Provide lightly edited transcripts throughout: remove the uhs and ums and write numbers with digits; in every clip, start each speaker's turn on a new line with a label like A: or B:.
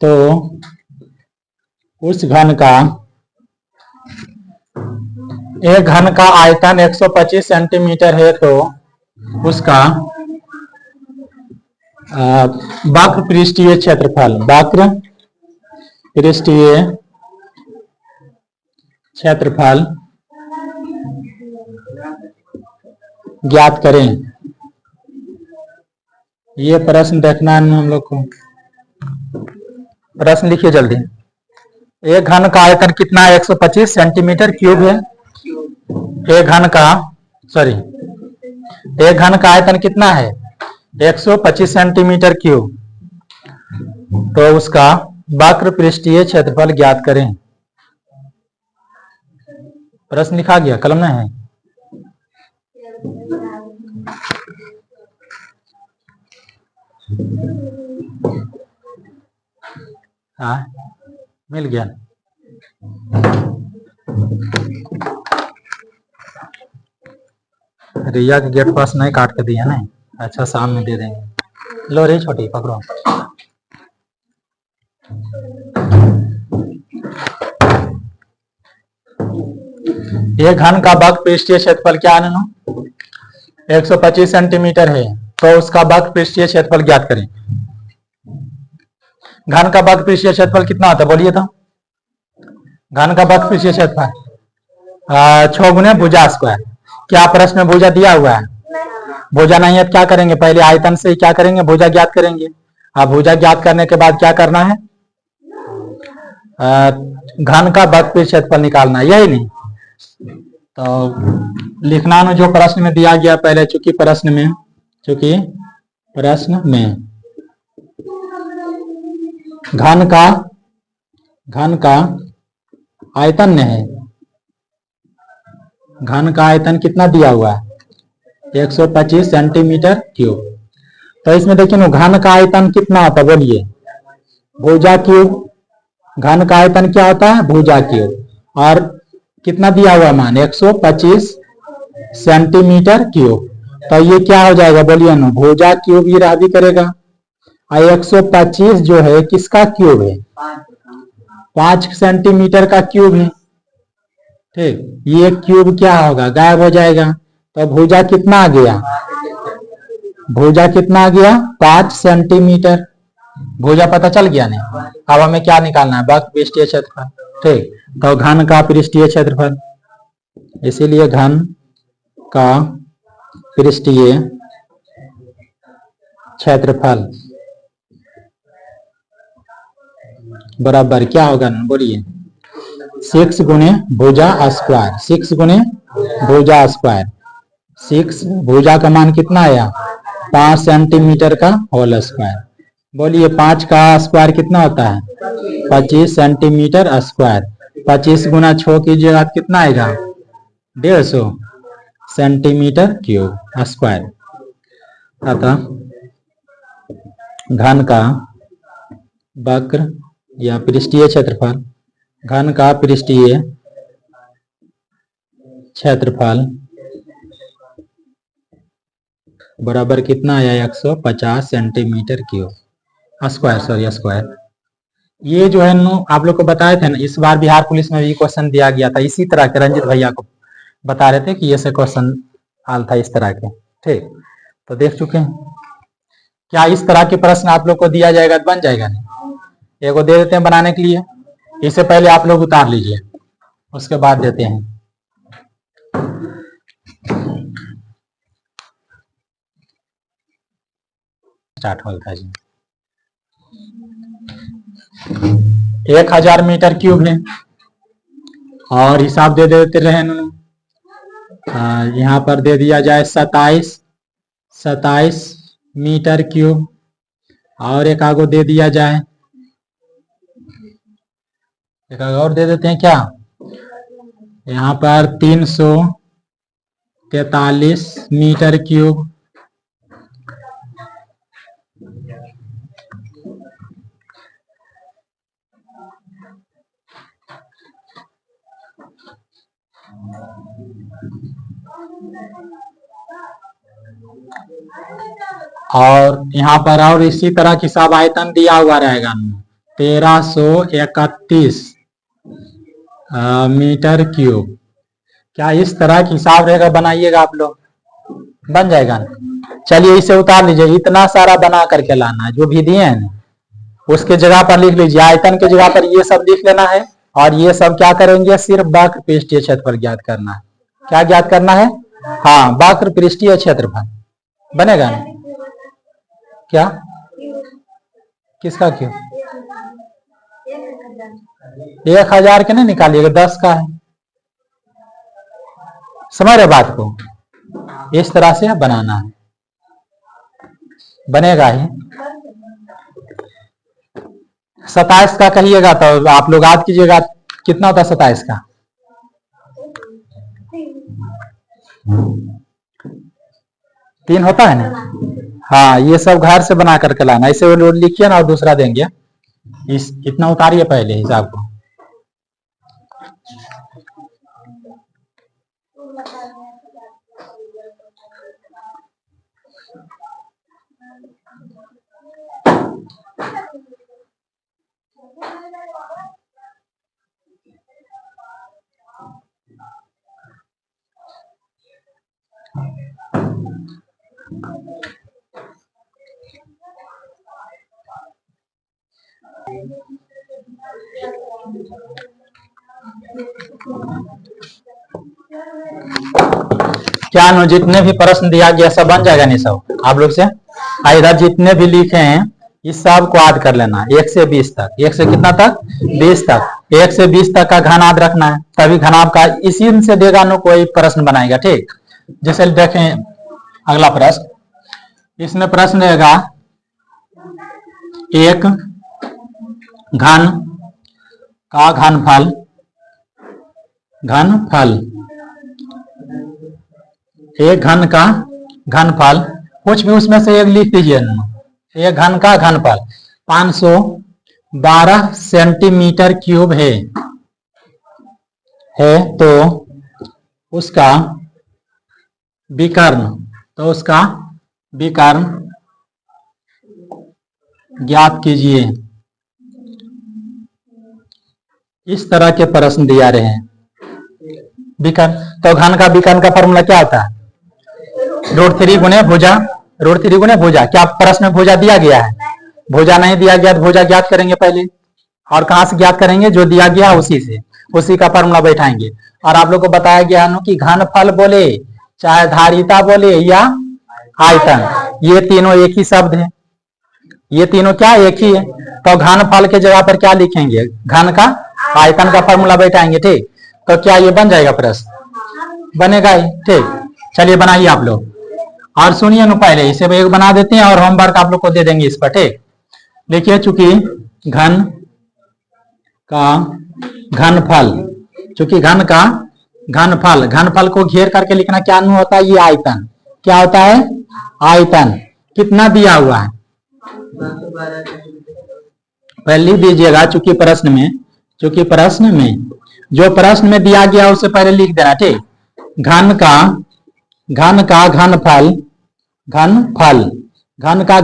A: तो उस घन का एक घन का आयतन 125 सेंटीमीटर है, तो उसका वक्र पृष्ठीय क्षेत्रफल ज्ञात करें। ये प्रश्न देखना है हम लोग को। प्रश्न लिखिए जल्दी। एक घन का आयतन कितना है? 125 सेंटीमीटर क्यूब है। एक घन का आयतन कितना है? 125 सेंटीमीटर क्यूब। तो उसका वक्र पृष्ठीय क्षेत्रफल ज्ञात करें। प्रश्न लिखा गया, कलम में है। हाँ, मिल गया। रिया के गेट पास नहीं काट के दिया ना। अच्छा, शाम में दे देंगे। लो रे छोटी, पकड़ो। एक घन का वक्र पृष्ठीय क्षेत्रफल क्या है? 125 सेंटीमीटर है, तो उसका वक्र पृष्ठीय क्षेत्रफल ज्ञात करें। घन का वक्र पृष्ठीय क्षेत्रफल कितना होता है? बोलिए तो। घन का वक्र पृष्ठीय क्षेत्रफल 6 गुने भुजा स्क्वायर। क्या प्रश्न में भुजा दिया हुआ है? भुजा नहीं है तो क्या करेंगे? पहले आयतन से क्या करेंगे? भुजा ज्ञात करेंगे। अब भुजा ज्ञात करने के बाद क्या करना है? घन का वक्र क्षेत्रफल निकालना है, यही नहीं? तो लिखना ना जो प्रश्न में दिया गया पहले, चूंकि प्रश्न में घन का आयतन नहीं है। घन का आयतन कितना दिया हुआ है? 125 सेंटीमीटर क्यूब। तो इसमें देखिए ना, घन का आयतन कितना होता है? बोलिए। भुजा क्यूब। घन का आयतन क्या होता है? भुजा क्यूब। और कितना दिया हुआ मान? 125 सेंटीमीटर क्यूब। तो ये क्या हो जाएगा? बोलिए ना, भुजा क्यूब ये रहा भी करेगा। 125 जो है किसका क्यूब है? 5 सेंटीमीटर का क्यूब है। ठीक, ये क्यूब क्या होगा? गायब हो जाएगा। तो भुजा कितना आ गया? भुजा कितना आ गया? 5 सेंटीमीटर। भुजा पता चल गया नहीं? अब हमें क्या निकालना है? वक्र पृष्ठीय क्षेत्रफल। ठीक, तो घन का पृष्ठीय क्षेत्रफल, इसीलिए घन का पृष्ठीय क्षेत्रफल बराबर क्या होगा? बोलिए। 6 गुने भुजा स्क्वायर। 6 गुने भुजा स्क्वायर। 6 भुजा का मान कितना आया? 5 सेंटीमीटर का होल स्क्वायर। बोलिए 5 का स्क्वायर कितना होता है? 25 सेंटीमीटर स्क्वायर। 25 गुना 6 कीजिएगा कितना आएगा? 150 सेंटीमीटर क्यूब स्क्वायर। अतः घन का वक्र या पृष्ठीय क्षेत्रफल, घन का पृष्ठीय क्षेत्रफल बराबर कितना आया? 150 सेंटीमीटर क्यूब स्क्वायर। ये जो है नो आप लोग को बताए थे ना, इस बार बिहार पुलिस में भी क्वेश्चन दिया गया था इसी तरह के। रंजित भैया को बता रहे थे कि ये से क्वेश्चन आल था इस तरह के। ठीक, तो देख चुके हैं। क्या इस तरह के प्रश्न आप लोग को दिया जाएगा तो बन जाएगा? नहीं, एगो दे देते हैं बनाने के लिए। इससे पहले आप लोग उतार लीजिए, उसके बाद देते हैं। स्टार्ट हो था जी। 1000 मीटर क्यूब है और हिसाब दे देते रहे यहाँ पर दे दिया जाए 27 मीटर क्यूब। और एक आगो दे दिया जाए, एक आगो और दे देते हैं क्या? यहाँ पर 343 मीटर क्यूब। और यहाँ पर और इसी तरह की सब आयतन दिया हुआ रहेगा। 1331 मीटर क्यूब। क्या इस तरह की हिसाब रहेगा? बनाइएगा आप लोग, बन जाएगा ना। चलिए इसे उतार लीजिए, इतना सारा बना करके लाना है, जो भी दिए हैं उसके जगह पर लिख लीजिए। आयतन के जगह पर ये सब लिख लेना है, और ये सब क्या करेंगे? सिर्फ वक्र पृष्ठीय क्षेत्रफल ज्ञात करना है। क्या ज्ञात करना है? हाँ, वक्र पृष्ठीय क्षेत्रफल बनेगा ना? क्या? किसका क्यों? 1000 के नहीं निकालिएगा, 10 का है। समझ रहे बात को? इस तरह से बनाना है, बनेगा ही। 27 का कहिएगा तो आप लोग याद कीजिएगा, कितना होता है 27 का? 3 होता है ना? हाँ, ये सब घर से बना करके लाना। इसे वो लिखिए ना और दूसरा देंगे। इतना उतारिए पहले हिसाब को। क्या नो, जितने भी प्रश्न दिया गया सब बन जाएगा नहीं सब आप लोग से? इधर जितने भी लिखे हैं इस सब को याद कर लेना, 1 से 20 तक। 1 से कितना तक? 20 तक। 1 से 20 तक का घन याद रखना है, तभी घन आपका इसी से देगा नो कोई प्रश्न बनाएगा। ठीक, जैसे देखें अगला प्रश्न, इसमें प्रश्न रहेगा एक घन का घनफल, एक घन का घनफल, कुछ भी उसमें से एक लिख दीजिए। एक घन का घनफल 512 सेंटीमीटर क्यूब है तो उसका विकर्ण ज्ञात कीजिए। इस तरह के प्रश्न दिया रहे हैं। विकर्ण, तो घन का विकर्ण का फॉर्मूला क्या होता है? √3 गुणे भुजा, √3 गुणे भुजा। क्या प्रश्न में भुजा दिया गया है? भुजा नहीं दिया गया तो भुजा ज्ञात करेंगे पहले, और कहां से ज्ञात करेंगे? जो दिया गया उसी से, उसी का फॉर्मूला बैठाएंगे। और आप लोग को बताया गया कि घनफल बोले चाहे धारिता बोले या आयतन, ये तीनों एक ही शब्द है। ये तीनों क्या एक ही है। तो घनफल के जगह पर क्या लिखेंगे? घन का आयतन का फॉर्मूला बैठाएंगे। ठीक, तो क्या ये बन जाएगा? प्रश्न बनेगा ही। ठीक, चलिए बनाइए आप लोग, और सुनिए नो पहले इसे एक बना देते हैं और होमवर्क आप लोग को दे देंगे इस पर। ठीक, देखिए चूंकि घन का घनफल, चूंकि घन का घनफल, घनफल को घेर करके लिखना क्या नु होता है? ये आयतन। क्या होता है? आयतन। कितना दिया हुआ है पहले लिख दीजिएगा, चूंकि प्रश्न में जो प्रश्न में दिया गया उसे पहले लिख देना। ठीक, घन का घनफल, घन का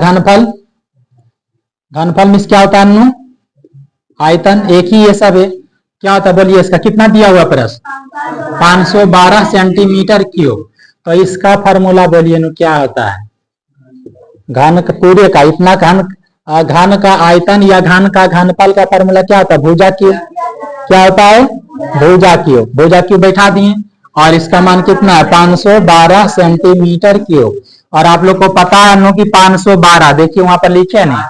A: घनफल में क्या होता है? आयतन। एक ही ये सब है। क्या होता है बोलिए? इसका कितना दिया हुआ प्रश्न? 512 सेंटीमीटर क्यूब। तो इसका फॉर्मूला बोलिए नु क्या होता है? घन पूरे का इतना घन का आयतन या घन का घनफल का फॉर्मूला क्या होता है? भुजा क्यूब। क्या होता है? भुजा क्यूब। भुजा क्यूब बैठा दिए, और इसका मान कितना है? 512 सेंटीमीटर क्यूब। और आप लोग को पता है नो कि 512, देखिए वहां पर लिखे नहीं,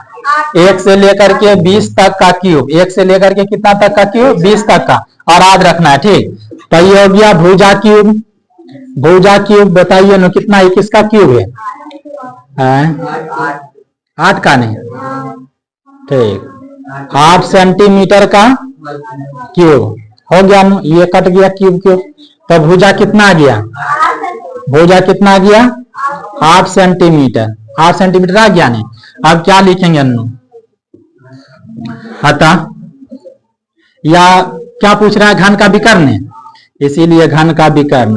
A: 1 से लेकर के 20 तक का क्यूब। 1 से लेकर के कितना तक का क्यूब? 20 तक का, और याद रखना है। ठीक, तो ये हो गया भुजा क्यूब। भुजा क्यूब बताइए नो कितना है? किसका क्यूब है? 8 का नहीं? ठीक, 8 सेंटीमीटर का क्यूब हो गया नो, ये कट गया क्यूब क्यूब। तो भुजा कितना आ गया? भुजा कितना आ गया? 8 सेंटीमीटर। 8 सेंटीमीटर आ गया नहीं? अब क्या लिखेंगे अतः, या क्या पूछ रहा है? घन का विकर्ण है, इसीलिए घन का विकर्ण।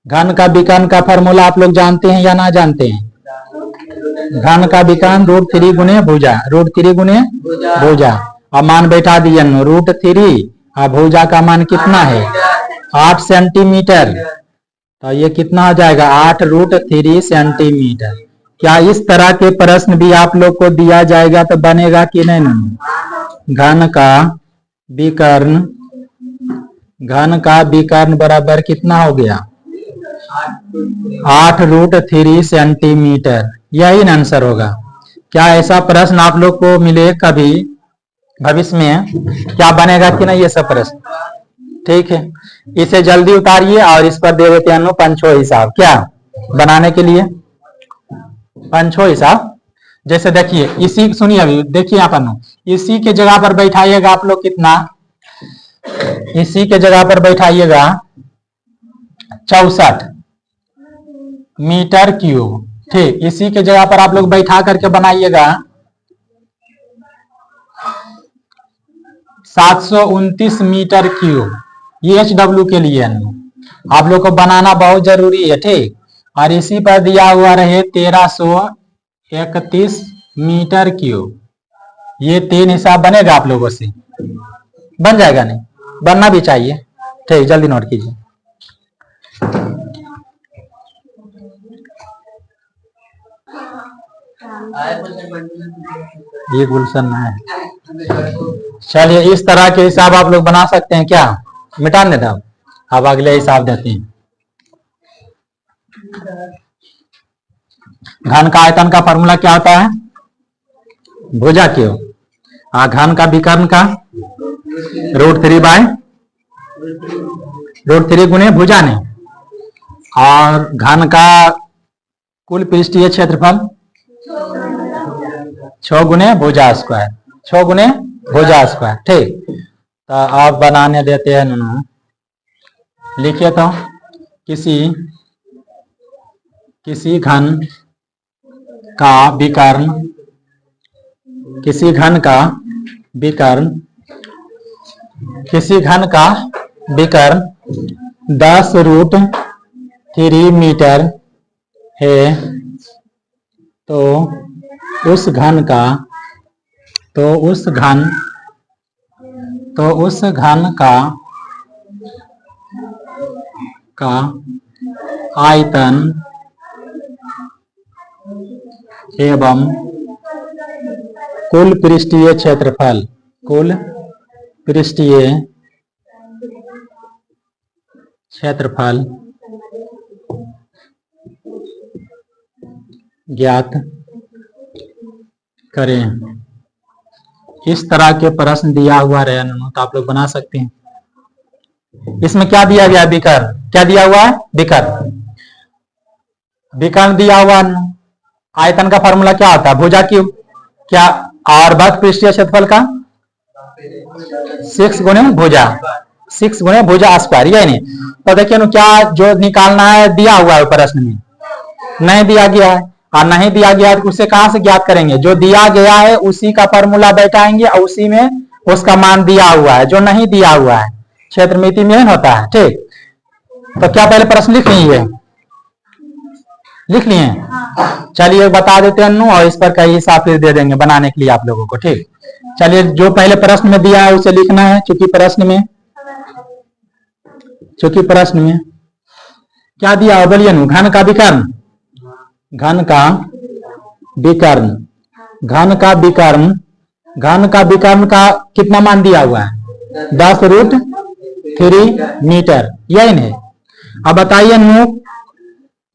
A: घन का विकर्ण का फॉर्मूला आप लोग जानते हैं या ना जानते हैं? घन का विकर्ण √3 गुने भुजा, √3 गुने भुजा। अब मान बैठा दिए √3 और भुजा का मान कितना है 8 सेंटीमीटर। तो ये कितना हो जाएगा 8√3 सेंटीमीटर। क्या इस तरह के प्रश्न भी आप लोग को दिया जाएगा तो बनेगा कि नहीं। घन का विकर्ण बराबर कितना हो गया 8√3 सेंटीमीटर। यही आंसर होगा। क्या ऐसा प्रश्न आप लोग को मिले कभी भविष्य में, क्या बनेगा कि नहीं ये सब प्रश्न। ठीक है, इसे जल्दी उतारिए और इस पर दे देते हैं पंचो हिसाब। क्या बनाने के लिए पंचो हिसाब। जैसे देखिए इसी, सुनिए अभी देखिए यहाँ पर इसी के जगह पर बैठाइएगा आप लोग कितना, इसी के जगह पर बैठाइएगा 64 मीटर क्यूब। ठीक, इसी के जगह पर आप लोग बैठा करके बनाइएगा 729 मीटर क्यूब। ये HW के लिए आप लोग को बनाना बहुत जरूरी है। ठीक, और इसी पर दिया हुआ रहे 1331 मीटर क्यूब। ये 3 हिसाब बनेगा आप लोगों से, बन जाएगा नहीं, बनना भी चाहिए। ठीक, जल्दी नोट कीजिए। ये गुलशन है। चलिए इस तरह के हिसाब आप लोग बना सकते हैं। क्या मिटा देता, अब अगले हिसाब देते हैं। घन का आयतन का फॉर्मूला क्या होता है भुजा क्यों। घन का विकर्ण का √3 गुने भुजा ने, और घन का कुल पृष्ठीय क्षेत्रफल 6 गुने भुजा स्क्वायर, 6 गुने भुजा स्क्वायर। ठीक, तो आप बनाने देते हैं लिखिए तो किसी घन का विकर्ण, किसी घन का विकर्ण 10√3 मीटर है, तो उस घन का आयतन एवं कुल पृष्ठीय क्षेत्रफल ज्ञात करें। इस तरह के प्रश्न दिया हुआ रहे तो आप लोग बना सकते हैं। इसमें क्या दिया गया विकर्ण, क्या दिया हुआ है विकर्ण दिया हुआ। आयतन का फॉर्मूला क्या होता है भुजा क्यूब, क्या, और वक्र पृष्ठीय क्षेत्रफल का 6 गुने भुजा स्क्वायर। यही नहीं, तो देखिए क्या जो निकालना है दिया हुआ है प्रश्न में, नहीं दिया गया है, और नहीं दिया गया है तो उसे कहां से ज्ञात करेंगे। जो दिया गया है उसी का फॉर्मूला बैठाएंगे और उसी में उसका मान दिया हुआ है। जो नहीं दिया हुआ है क्षेत्रमिति में होता है। ठीक, तो क्या पहले प्रश्न लिख लिए चलिए बता देते हैं और इस पर कई हिसाब फिर दे देंगे बनाने के लिए आप लोगों को। ठीक, चलिए जो पहले प्रश्न में दिया है उसे लिखना है। चूंकि प्रश्न में क्या दिया है बोलिए घन का विकर्ण का कितना मान दिया हुआ है 10√3 मीटर। यही नहीं, अब बताइए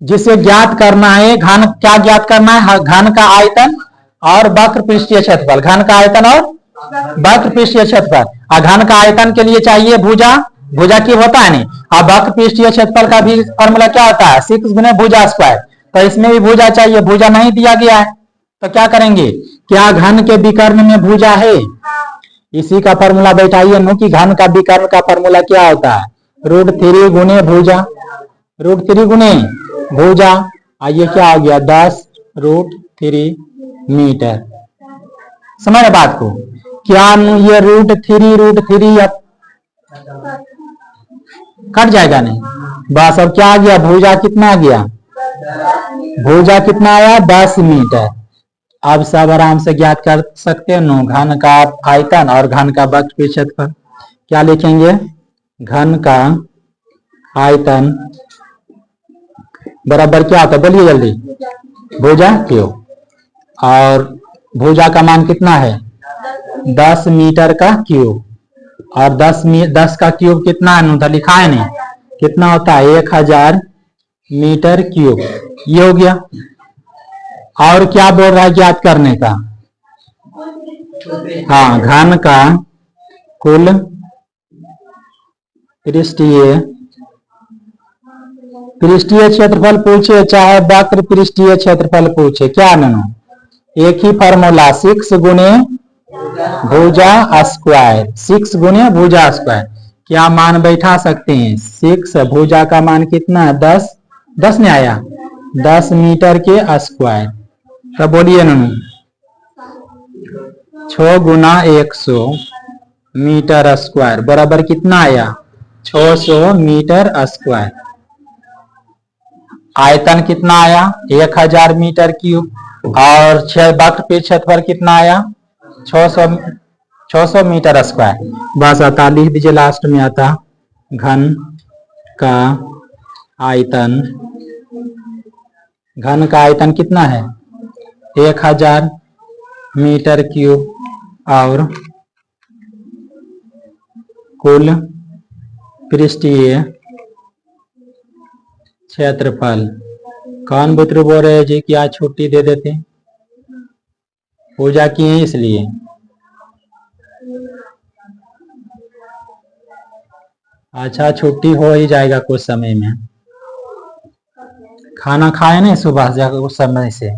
A: जिसे ज्ञात करना है घन, क्या ज्ञात करना है घन का आयतन और वक्र पृष्ठीय क्षेत्रफल। घन का आयतन और वक्र पृष्ठीय क्षेत्रफल, और घन का आयतन के लिए चाहिए भुजा की होता है नहीं, और वक्र पृष्ठीय क्षेत्रफल का भी फॉर्मूला क्या होता है 6 गुने भुजा स्क्वायर। तो इसमें भी भुजा चाहिए, भुजा नहीं दिया गया है तो क्या करेंगे, क्या घन के विकर्ण में भुजा है। इसी का फॉर्मूला बैठाइए कि घन का विकर्ण का फॉर्मूला क्या होता है √3 गुने भुजा, ये क्या हो गया 10√3 मीटर। समझ रहे बात को, क्या ये √3 कट जाएगा नहीं, बस अब क्या आ गया भुजा कितना आ गया भुजा कितना आया 10 मीटर। अब सब आराम से ज्ञात कर सकते हैं नो, घन का आयतन और घन का वक्र पे क्षेत्रफल। क्या लिखेंगे, घन का आयतन बराबर क्या होता है, बोलिए जल्दी, भुजा क्यूब। और भुजा का मान कितना है 10 मीटर का क्यूब। और 10 का क्यूब कितना है, उधर लिखा है नहीं, कितना होता है 1000 मीटर क्यूब। ये हो गया। और क्या बोल रहा है ज्ञात करने का, हाँ, घन का कुल पृष्ठीय क्षेत्रफल पूछे चाहे वक्र पृष्ठीय क्षेत्रफल पूछे, क्या ननो, एक ही फार्मूला 6 गुणे भुजा स्क्वायर, 6 गुणे भुजा स्क्वायर। क्या मान बैठा सकते हैं, 6 भुजा का मान कितना है 10 ने आया 10 मीटर के स्क्वायर। तब बोलिए ननू 6 गुना 100 मीटर स्क्वायर बराबर कितना आया 600 मीटर स्क्वायर। आयतन कितना आया 1000 मीटर क्यूब। और वक्र पे क्षेत्रफल कितना आया 600 मीटर स्क्वायर। बस आता लिख दीजिए लास्ट में आता घन का आयतन, घन का आयतन कितना है 1000 मीटर क्यूब और कुल पृष्ठीय क्षेत्रफल। कौन बुतरू बोल रहे हैं जी कि आज छुट्टी दे देते, पूजा की है इसलिए। अच्छा छुट्टी हो ही जाएगा कुछ समय में, खाना खाए नहीं सुबह से उस समय से।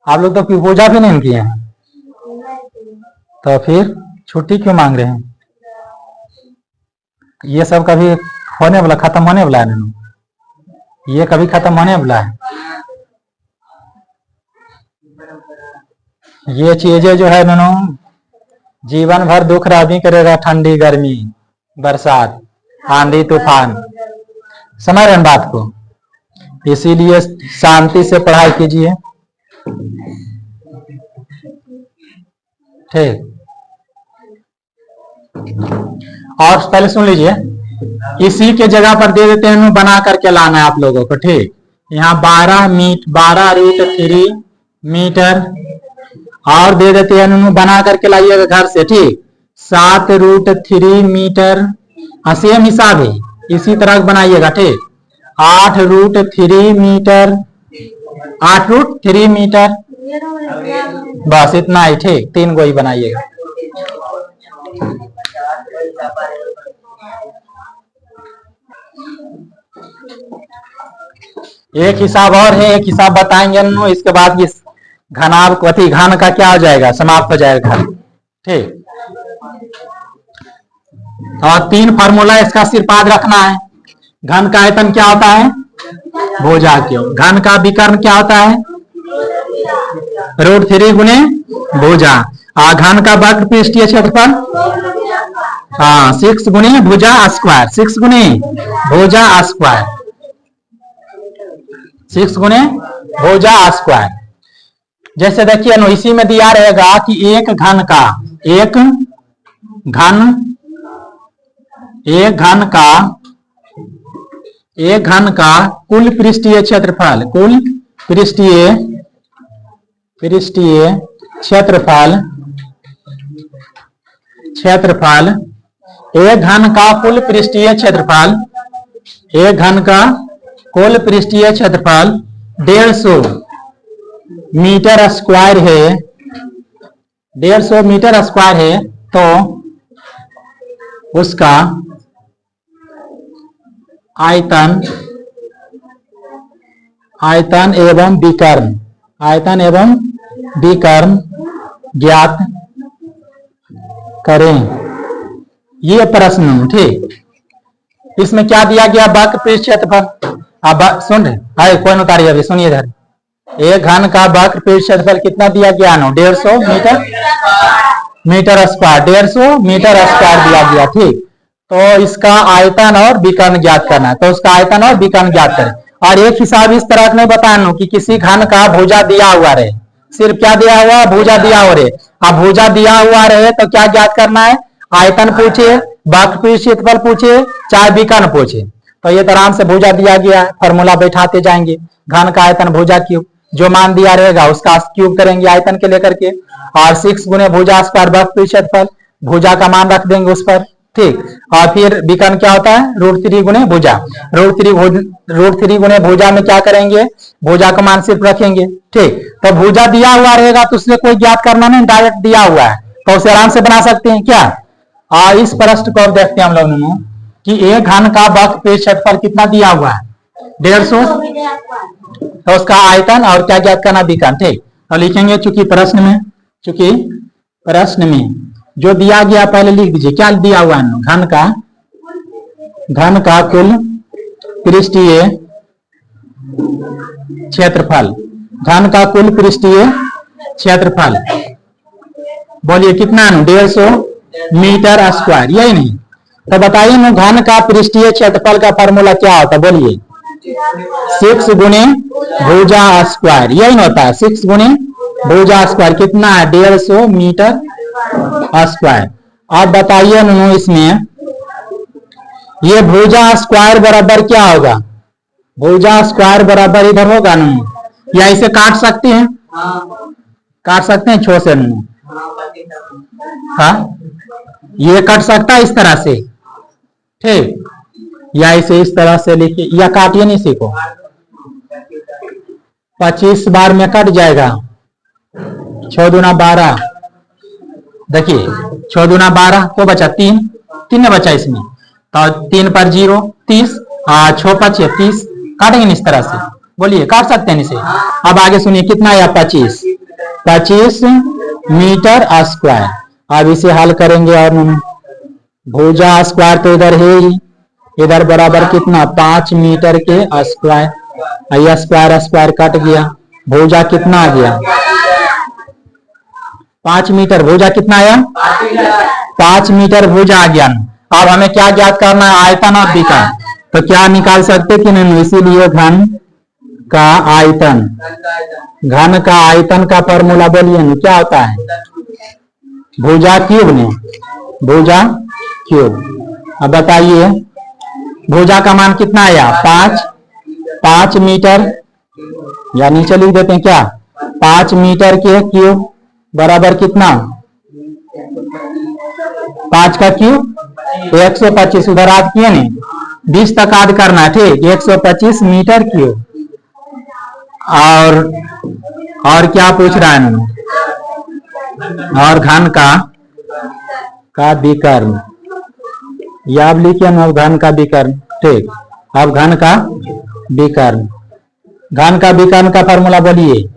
A: आप लोग तो पूजा भी नहीं किए हैं तो फिर छुट्टी क्यों मांग रहे हैं। ये सब कभी होने वाला, खत्म होने वाला है ननू, ये कभी खत्म होने वाला है। ये चीजें जो है ननू जीवन भर दुख राधी करेगा, ठंडी गर्मी बरसात आंधी तूफान, समझ रहे हैं बात को। इसीलिए शांति से पढ़ाई कीजिए, ठीक। और पहले सुन लीजिए, इसी के जगह पर दे देते हैं बना करके लाना है आप लोगों को, ठीक। यहाँ 12√3 मीटर और दे देते हैं बना करके लाइएगा घर से, ठीक। 7√3 मीटर, सेम हिसाब है, इसी तरह बनाइएगा, ठीक। 8√3 मीटर, 8√3 मीटर, बस इतना ही, ठीक। 3 गो ही बनाइएगा। एक हिसाब और है, एक हिसाब बताएंगे हम, इसके बाद इस घनाभ कथी घन का क्या हो जाएगा, समाप्त हो जाएगा घन, ठीक। और 3 फार्मूला इसका सिर्फ याद रखना है। घन का आयतन क्या होता है भुजा क्यूब, घन का विकर्ण क्या होता है √3 गुणे भुजा, और घन का वक्र पृष्ठीय क्षेत्रफल 6 गुणे भुजा स्क्वायर, 6 गुणे भुजा स्क्वायर, 6 गुणे भुजा स्क्वायर। जैसे देखिए नो, इसी में दिया रहेगा कि एक घन का कुल पृष्ठीय क्षेत्रफल, कुल पृष्ठीय क्षेत्रफल एक घन का कुल पृष्ठीय क्षेत्रफल, एक घन का कुल पृष्ठीय क्षेत्रफल 150 मीटर स्क्वायर है, 150 मीटर स्क्वायर है, तो उसका आयतन एवं विकर्ण ज्ञात करें। ये प्रश्न, ठीक। इसमें क्या दिया गया वक्र पृष्ठ क्षेत्रफल, अब सुन रहे कौन उतारिए अभी, सुनिए इधर। एक घन का वक्र पृष्ठ क्षेत्रफल कितना दिया गया नो 150 मीटर स्क्वायर, 150 मीटर स्क्वायर दिया गया, ठीक। तो इसका आयतन और विकर्ण ज्ञात करना है, तो उसका आयतन और विकर्ण ज्ञात करें। और एक हिसाब इस तरह का नहीं बताना कि किसी घन का भुजा दिया हुआ रहे, सिर्फ क्या दिया हुआ, भुजा दिया हुआ रहे। अब भुजा दिया हुआ रहे तो क्या ज्ञात करना है, आयतन पूछे, वक्रपीठ क्षेत्रफल पूछे, चाहे विकर्ण पूछे। तो ये आराम से भुजा दिया गया है, फॉर्मूला बैठाते जाएंगे। घन का आयतन भुजा क्यूब, जो मान दिया रहेगा उसका क्यूब करेंगे आयतन के लेकर के, और 6 गुने भुजा स्क्वायर वक्रपीठ क्षेत्रफल, भुजा का मान रख देंगे उस पर, ठीक। और फिर विकर्ण क्या होता है, √3 गुने भुजा। √3 गुने भुजा में क्या करेंगे, भुजा का मान सिर्फ रखेंगे, ठीक। तो भुजा दिया हुआ रहेगा तो उससे कोई ज्ञात करना नहीं, डायरेक्ट दिया हुआ है तो उसे आराम से बना सकते हैं क्या। और इस प्रश्न को अब देखते हैं हम लोग कि एक घन का वक्रपीठ क्षेत्रफल कितना दिया हुआ है, 150, तो उसका आयतन और क्या ज्ञात करना, विकर्ण, ठीक। तो लिखेंगे चूंकि प्रश्न में जो दिया गया पहले लिख दीजिए, क्या दिया हुआ है, घन का कुल पृष्ठीय क्षेत्रफल, घन का कुल पृष्ठीय क्षेत्रफल बोलिए कितना है, 150 मीटर स्क्वायर, यही नहीं। तो बताइए ना घन का पृष्ठीय क्षेत्रफल का फॉर्मूला क्या होता है, बोलिए 6 गुने भुजा स्क्वायर, यही होता है 6 गुने भुजा स्क्वायर, कितना है 150 मीटर स्क्वायर। अब बताइए नो इसमें ये भुजा स्क्वायर बराबर क्या होगा, भुजा स्क्वायर बराबर इधर होगा ना, या इसे काट सकते हैं, काट सकते हैं छो से नो, हाँ ये कट सकता है इस तरह से, ठीक, या इसे इस तरह से लिखिए, या काटिए नहीं इसी को, 25 बार में कट जाएगा, 6 दूना 12, देखिए 6 दूना 12 तो बचा 3 बचा इसमें, तो 3 पर 0 30, 6 5 30, काटेंगे इस तरह से, बोलिए काट सकते हैं इसे। अब आगे सुनिए कितना है, 25 मीटर स्क्वायर। अब इसे हल करेंगे और भुजा स्क्वायर तो इधर है ही, इधर बराबर कितना 5 मीटर के स्क्वायर, ये स्क्वायर स्क्वायर कट गया, भुजा कितना आ गया 5 मीटर, भुजा कितना आया 5 मीटर भुजा आ गया। अब हमें क्या ज्ञात करना है, आयतन और विकर्ण, तो क्या निकाल सकते कि नहीं, इसीलिए घन का आयतन, घन का आयतन का फॉर्मूला बोलिए ना क्या होता है, भुजा क्यूब ने, भुजा क्यूब। अब बताइए भुजा का मान कितना आया 5 मीटर, या नीचे लिख देते हैं क्या, 5 मीटर के क्यूब बराबर कितना, 5 का क्यूब 125, उधर आध किए नहीं 20 तक आध करना है, ठीक, 125 मीटर क्यूब। और क्या पूछ रहा है, और घन का विकर्ण, या अब लिखिए ना घन का विकर्ण, ठीक। अब घन का विकर्ण, घन का विकर्ण का फॉर्मूला बोलिए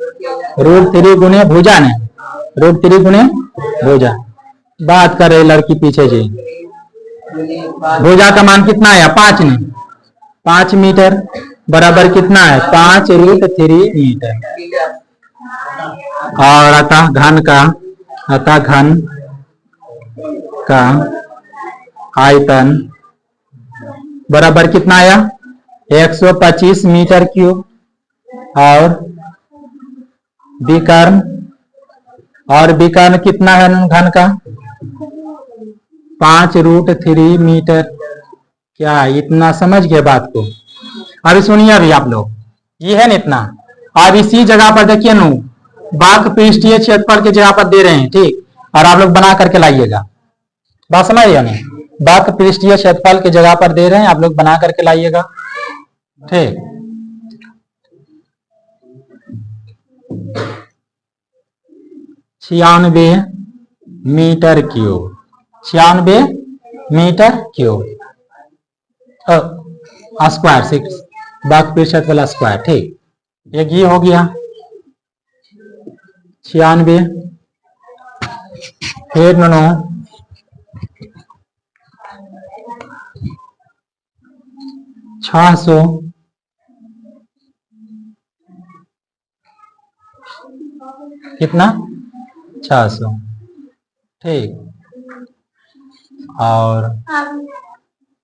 A: √3 गुने भुजा ने, √3 गुने भुजा। बात कर रहे लड़की पीछे जी, भुजा का मान कितना है 5 ने, 5 मीटर बराबर कितना है 5√3 मीटर। और अतः घन का आयतन बराबर कितना आया 125 मीटर क्यूब, और विकर्ण कितना है घन का 5√3 मीटर। क्या इतना समझ गए बात को। अभी सुनिए अभी आप लोग, ये है ना इतना। अब इसी जगह पर देखिए नु वक्र पृष्ठीय क्षेत्रफल की जगह पर दे रहे हैं, ठीक, और आप लोग बना करके लाइएगा, बात समझिए ना, वक्र पृष्ठीय क्षेत्रफल की जगह पर दे रहे हैं, आप लोग बना करके लाइएगा, ठीक। 96 metre cube, 96 metre cube square, 6 वक्र पृष्ठफल वाला स्क्वायर, ठीक। एक ये हो गया 96, फिर 600, कितना 600, ठीक। और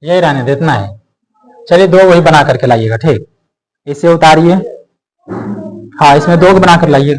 A: यही रहने देना है, चलिए 2 वही बना करके लाइएगा, ठीक। इसे उतारिए। हाँ, इसमें 2 बनाकर लाइए।